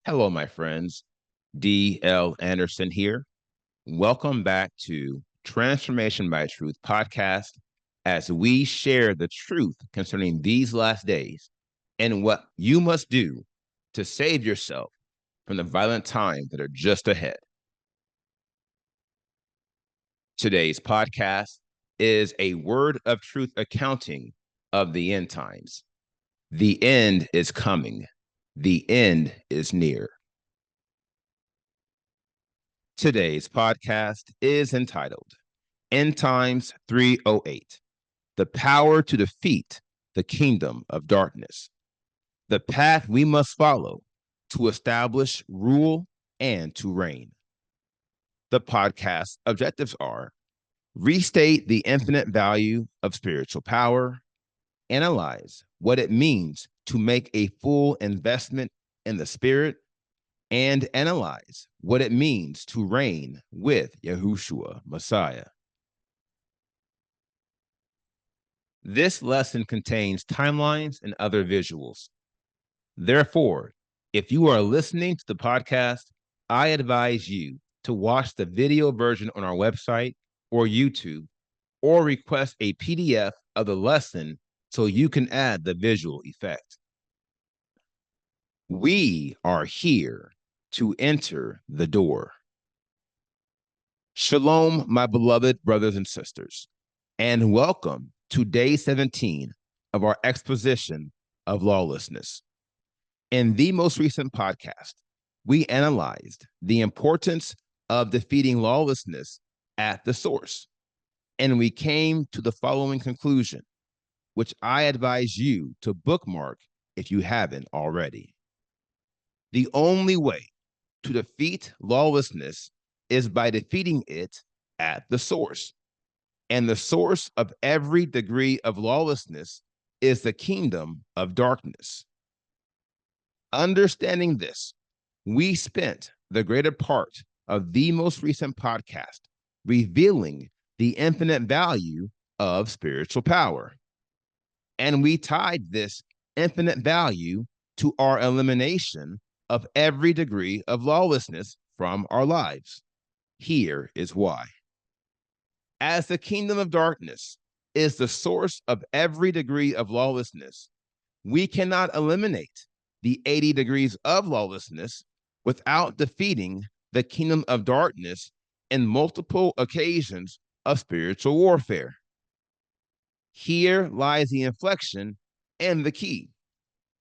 Hello, my friends. D.L. Anderson here. Welcome back to Transformation by Truth podcast as we share the truth concerning these last days and what you must do to save yourself from the violent times that are just ahead. Today's podcast is a word of truth accounting of the end times. The end is coming. The end is near. Today's podcast is entitled End Times 308, The Power to Defeat the Kingdom of Darkness, the path we must follow to establish rule and to reign. The podcast's objectives are restate the infinite value of spiritual power, analyze what it means to make a full investment in the spirit, and analyze what it means to reign with Yahushua Messiah. This lesson contains timelines and other visuals. Therefore, if you are listening to the podcast, I advise you to watch the video version on our website or YouTube, or request a PDF of the lesson so you can add the visual effect. We are here to enter the door. Shalom, my beloved brothers and sisters, and welcome to day 17 of our exposition of lawlessness. In the most recent podcast, we analyzed the importance of defeating lawlessness at the source, and we came to the following conclusion, which I advise you to bookmark if you haven't already. The only way to defeat lawlessness is by defeating it at the source. And the source of every degree of lawlessness is the kingdom of darkness. Understanding this, we spent the greater part of the most recent podcast revealing the infinite value of spiritual power. And we tied this infinite value to our elimination of every degree of lawlessness from our lives. Here is why. As the kingdom of darkness is the source of every degree of lawlessness, we cannot eliminate the 80 degrees of lawlessness without defeating the kingdom of darkness in multiple occasions of spiritual warfare. Here lies the inflection and the key.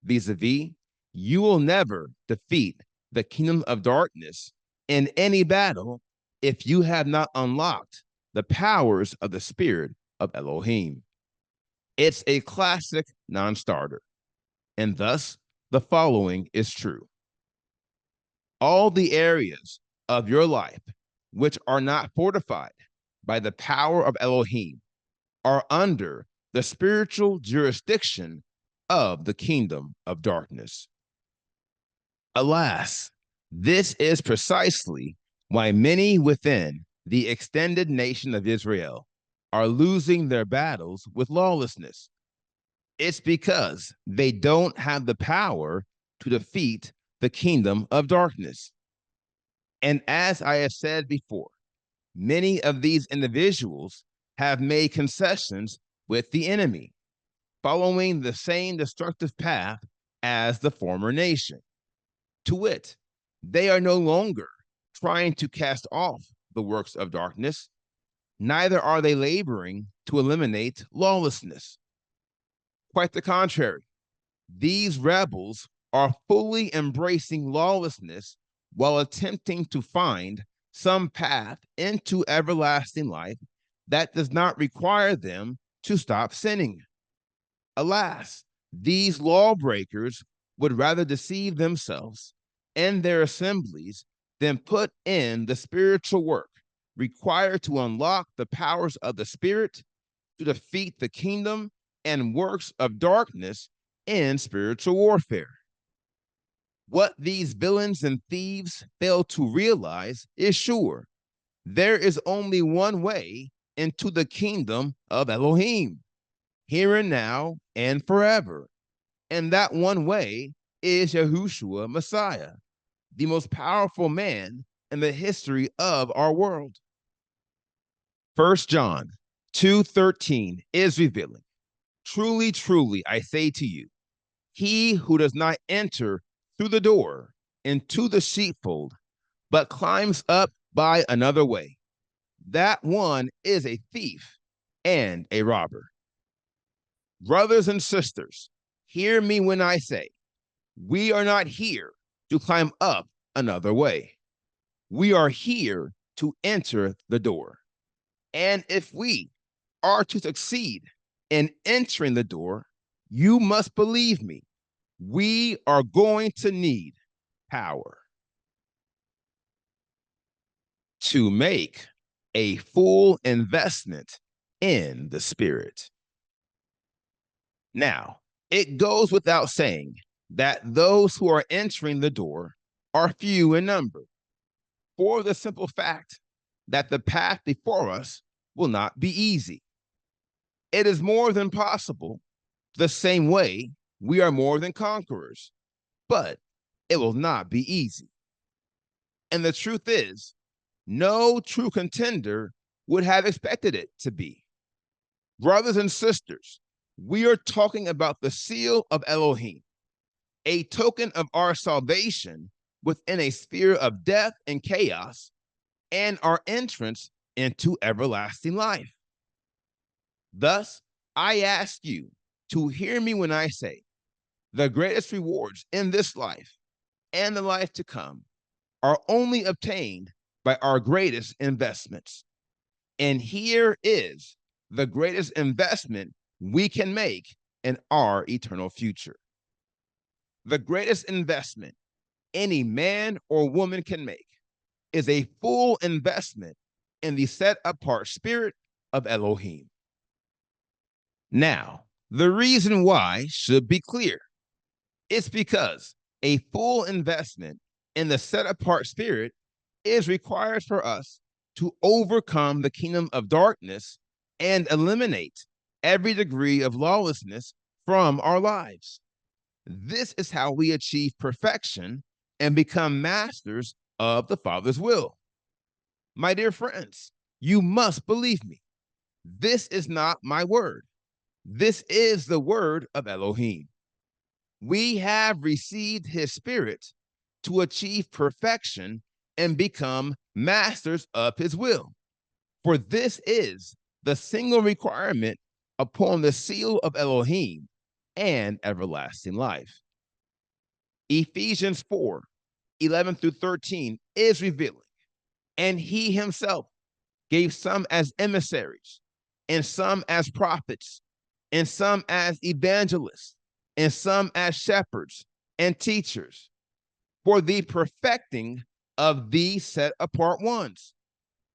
Vis-a-vis, you will never defeat the kingdom of darkness in any battle if you have not unlocked the powers of the spirit of Elohim. It's a classic non-starter, and thus the following is true. All the areas of your life which are not fortified by the power of Elohim are under the spiritual jurisdiction of the kingdom of darkness. Alas, this is precisely why many within the extended nation of Israel are losing their battles with lawlessness. It's because they don't have the power to defeat the kingdom of darkness. And as I have said before, many of these individuals have made concessions with the enemy, following the same destructive path as the former nation. To wit, they are no longer trying to cast off the works of darkness, neither are they laboring to eliminate lawlessness. Quite the contrary, these rebels are fully embracing lawlessness while attempting to find some path into everlasting life that does not require them to stop sinning. Alas, these lawbreakers would rather deceive themselves and their assemblies than put in the spiritual work required to unlock the powers of the spirit to defeat the kingdom and works of darkness in spiritual warfare. What these villains and thieves fail to realize is sure. There is only one way into the kingdom of Elohim, here and now and forever. And that one way is Yahushua Messiah. the most powerful man in the history of our world. 1 John 2:13 is revealing. Truly, truly, I say to you, he who does not enter through the door into the sheepfold, but climbs up by another way, that one is a thief and a robber. Brothers and sisters, hear me when I say, we are not here to climb up another way. We are here to enter the door. And if we are to succeed in entering the door, you must believe me, we are going to need power to make a full investment in the Spirit. Now, it goes without saying that those who are entering the door are few in number, for the simple fact that the path before us will not be easy. It is more than possible, the same way we are more than conquerors, but it will not be easy. And the truth is, no true contender would have expected it to be. Brothers and sisters, we are talking about the seal of Elohim, a token of our salvation within a sphere of death and chaos, and our entrance into everlasting life. Thus, I ask you to hear me when I say, the greatest rewards in this life and the life to come are only obtained by our greatest investments. And here is the greatest investment we can make in our eternal future. The greatest investment any man or woman can make is a full investment in the set apart spirit of Elohim. Now, the reason why should be clear. It's because a full investment in the set apart spirit is required for us to overcome the kingdom of darkness and eliminate every degree of lawlessness from our lives. This is how we achieve perfection and become masters of the Father's will. My dear friends, you must believe me. This is not my word. This is the word of Elohim. We have received his spirit to achieve perfection and become masters of his will. For this is the single requirement upon the seal of Elohim and everlasting life. Ephesians 4:11-13 is revealing. And he himself gave some as emissaries, and some as prophets, and some as evangelists, and some as shepherds and teachers, for the perfecting of these set apart ones,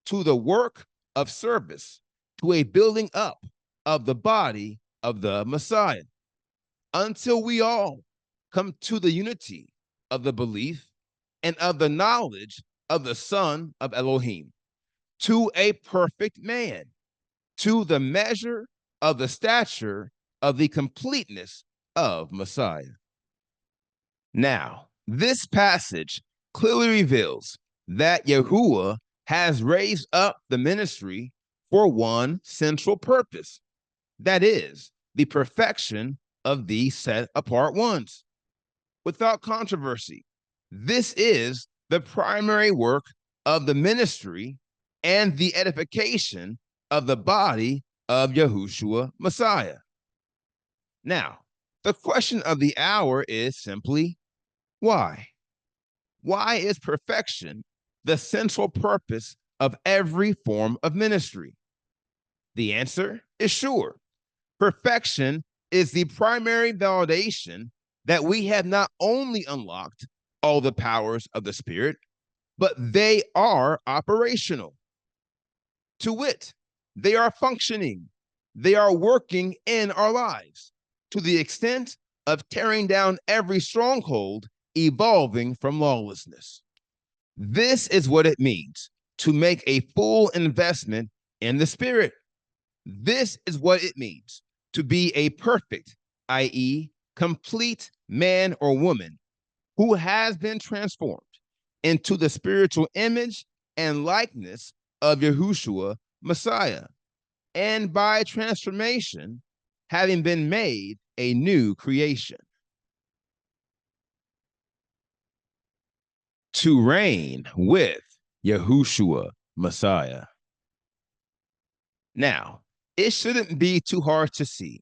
to the work of service, to a building up of the body of the Messiah, until we all come to the unity of the belief and of the knowledge of the Son of Elohim, to a perfect man, to the measure of the stature of the completeness of Messiah. Now, this passage clearly reveals that Yahuwah has raised up the ministry for one central purpose, that is, the perfection of these set apart ones. Without controversy, this is the primary work of the ministry and the edification of the body of Yahushua Messiah. Now, the question of the hour is simply, why? Why is perfection the central purpose of every form of ministry? The answer is sure. Perfection is the primary validation that we have not only unlocked all the powers of the Spirit, but they are operational. To wit, they are functioning, they are working in our lives to the extent of tearing down every stronghold evolving from lawlessness. This is what it means to make a full investment in the Spirit. This is what it means to be a perfect, i.e., complete man or woman who has been transformed into the spiritual image and likeness of Yahushua Messiah, and by transformation, having been made a new creation. To reign with Yahushua Messiah. Now, it shouldn't be too hard to see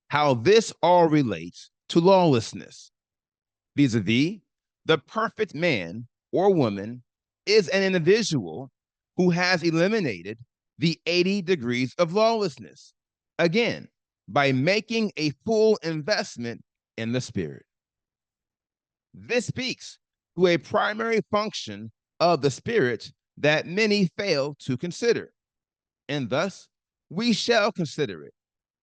how this all relates to lawlessness. Vis-a-vis, the perfect man or woman is an individual who has eliminated the 80 degrees of lawlessness, again, by making a full investment in the Spirit. This speaks to a primary function of the Spirit that many fail to consider, and thus we shall consider it,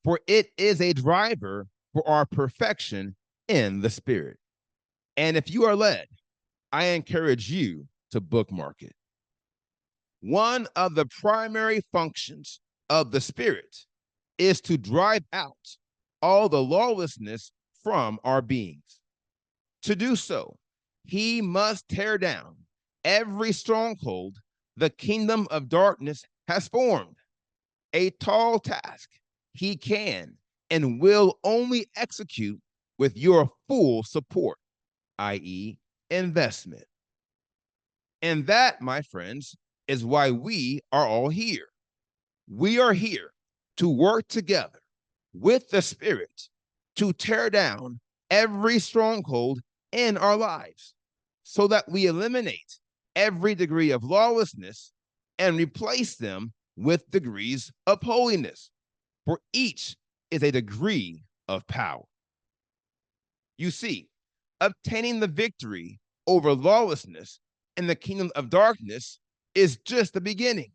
for it is a driver for our perfection in the Spirit. And if you are led, I encourage you to bookmark it. One of the primary functions of the Spirit is to drive out all the lawlessness from our beings. To do so, he must tear down every stronghold the kingdom of darkness has formed. A tall task he can and will only execute with your full support, i.e., investment. And that, my friends, is why we are all here. We are here to work together with the Spirit to tear down every stronghold in our lives so that we eliminate every degree of lawlessness and replace them with degrees of holiness, for each is a degree of power. You see, obtaining the victory over lawlessness in the kingdom of darkness is just the beginning.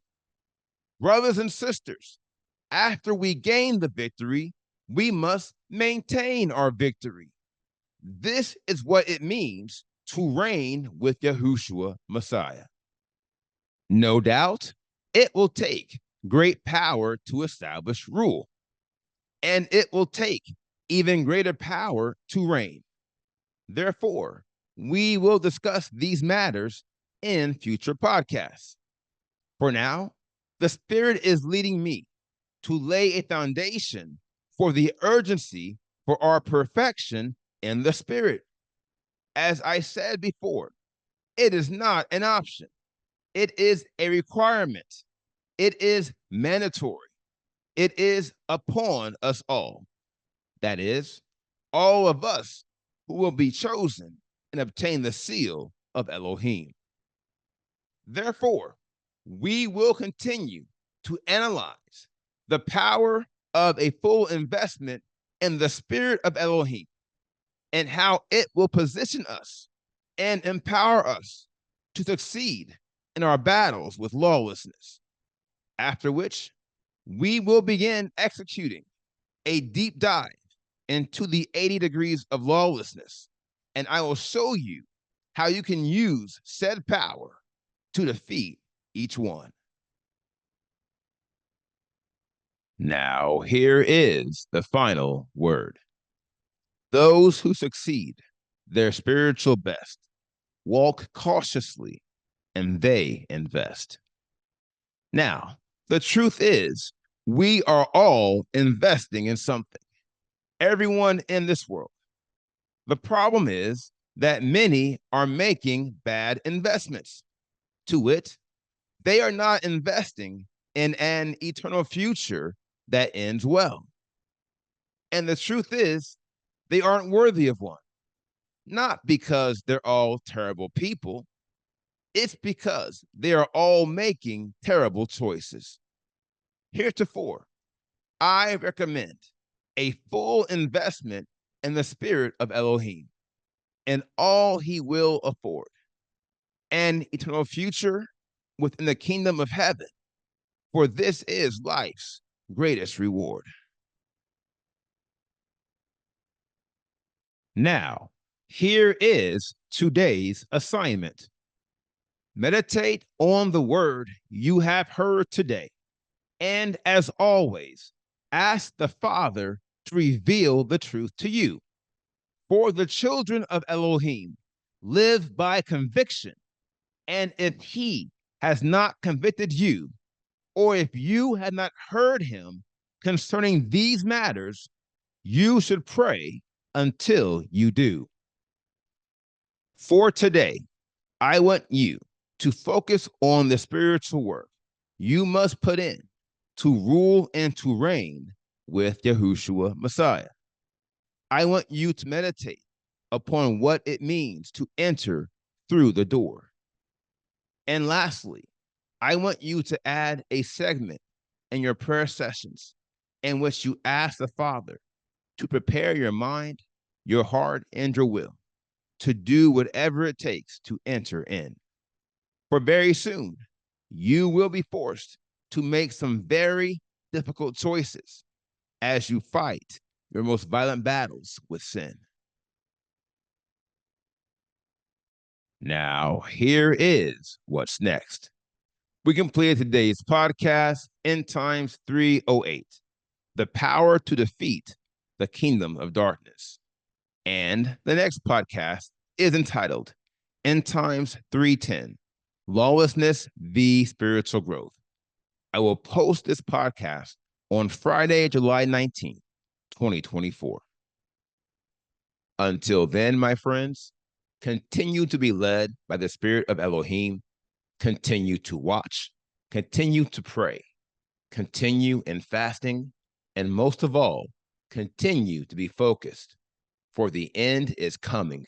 Brothers and sisters, after we gain the victory, we must maintain our victory. This is what it means to reign with Yahushua Messiah. No doubt, it will take great power to establish rule, and it will take even greater power to reign. Therefore, we will discuss these matters in future podcasts. For now, the Spirit is leading me to lay a foundation for the urgency for our perfection in the Spirit. As I said before, it is not an option. It is a requirement. It is mandatory. It is upon us all. That is, all of us who will be chosen and obtain the seal of Elohim. Therefore, we will continue to analyze the power of a full investment in the Spirit of Elohim and how it will position us and empower us to succeed in our battles with lawlessness. After which, we will begin executing a deep dive into the 80 degrees of lawlessness, and I will show you how you can use said power to defeat each one. Now, here is the final word. Those who succeed their spiritual best walk cautiously, and they invest. Now, the truth is, we are all investing in something. Everyone in this world. The problem is that many are making bad investments. To wit, they are not investing in an eternal future that ends well. And the truth is, they aren't worthy of one. Not because they're all terrible people, it's because they are all making terrible choices. Heretofore, I recommend a full investment in the Spirit of Elohim and all he will afford, an eternal future within the kingdom of heaven, for this is life's greatest reward. Now, here is today's assignment. Meditate on the word you have heard today, and as always, ask the Father to reveal the truth to you. For the children of Elohim live by conviction And if he has not convicted you, or if you had not heard him concerning these matters, you should pray until you do. For today, I want you to focus on the spiritual work you must put in to rule and to reign with Yahushua Messiah. I want you to meditate upon what it means to enter through the door. And lastly, I want you to add a segment in your prayer sessions in which you ask the Father to prepare your mind, your heart, and your will to do whatever it takes to enter in. For very soon, you will be forced to make some very difficult choices as you fight your most violent battles with sin. Now, here is what's next. We completed today's podcast, End Times 308, The Power to Defeat the Kingdom of Darkness. And the next podcast is entitled End Times 310, Lawlessness v. Spiritual Growth. I will post this podcast on Friday, July 19th, 2024. Until then, my friends, continue to be led by the Spirit of Elohim. Continue to watch, continue to pray, continue in fasting, and most of all, continue to be focused, for the end is coming.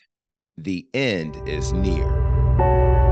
The end is near.